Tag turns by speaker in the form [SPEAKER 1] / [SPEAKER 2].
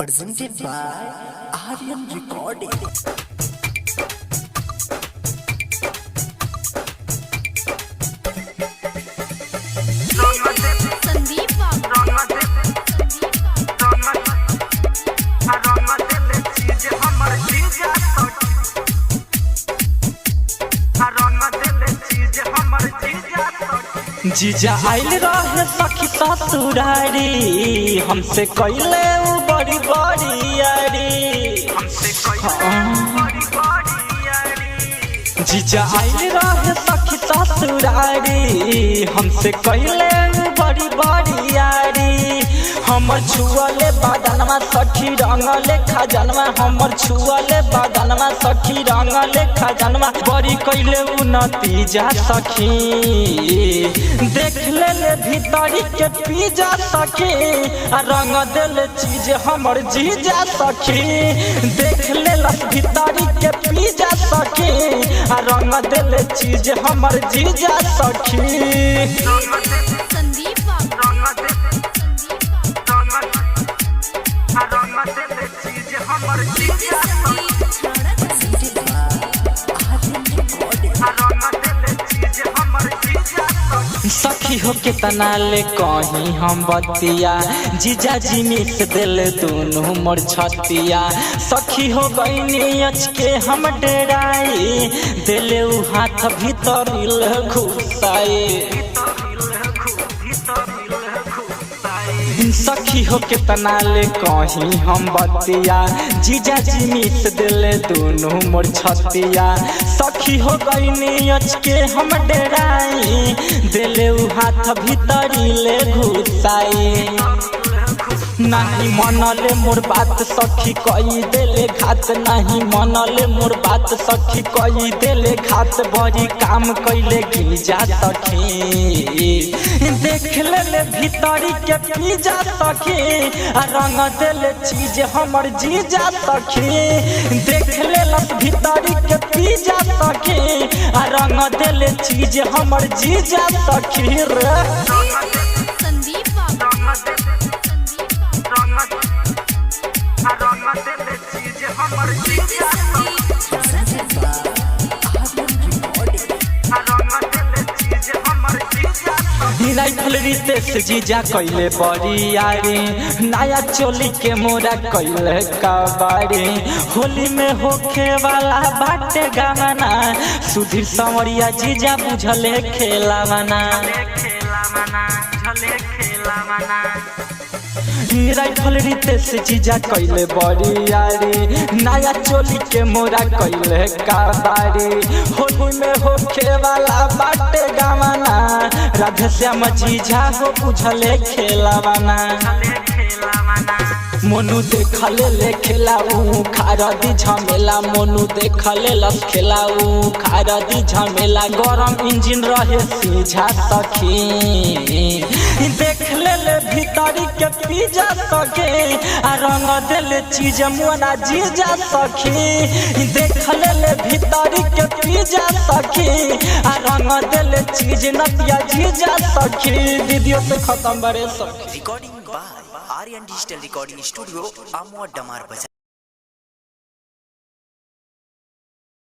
[SPEAKER 1] presented by Aryan Recording.
[SPEAKER 2] जीजा आइल रहे सखी ससुरारी हमसे कइले उ बड़ी बड़ी यारी जीजा आइल रहे सखी ससुरारी हमसे कइले उ बड़ी बड़ी यारी हमर छुअले बादनमा सखी रंगले खजनवा हमर छुअले बादनमा सखी रंगले खजनवा बड़ी कइले उ नतीजा सखी देख ले भीतरी के पीजा सखी रंग दिल चीज हमर जीजा सखी देख ले भीतरी के पीजा सखी रंग दिल चीज हमर जीजा सखी सखी हो कितना ले कहीं हम बतिया जीजा जी मिस दिल दोनों मोर छतिया सखी हो गई अचके हम डराई दिले उ हाथ भीतर घुसाई सखी हो कितना ले कहीं हम बतिया जीजा जी मिस दिले दोनों मोर छतिया सखी हो गई अचके हम डराई दिले उ हाथ भीतरी ले घुसाई नहीं मनले मोर बात सखी कई देले घात नहीं मनले मोर बात सखी कई देले घात बड़ी काम कैले गिजा सखी देख ले भीतरी के पीजा सखी रंग दिल चीज हमर जीजा सखी देख ले भीतरी के पीजा सखी रंग दिल चीज हमर जीजा सखी रे रितेश जीजा कैले बड़ी यारी नया चोली के मोरा कैले कबाड़ी होली में होखे वाला बाटे गाना सुधीर संवरिया जीजा बुझले खेला मना राइफल रितेश जीजा कैले बड़ी यारी नया चोली के मोरा कैले कबाड़ी होली में होखे वाला बाटे गाना राधे श्याम जीजा हो बुझले खेलावाना मोनू देखले ले खेलाऊ खारदी झमेला मोनू देखले लस खेलाऊ खारदी झमेला गरम इंजन रहे सीझा सखी देखले ले भीतरी के पीजा सखी रंग दिल चीज मुना जीजा सखी देखले ले भीतरी के पीजा सखी रंग दिल चीज नतिया जीजा सखी वीडियो से खत्म बड़े सखी
[SPEAKER 1] Recording by Aryan Digital Recording Studio, Amwa Damar Bazaar.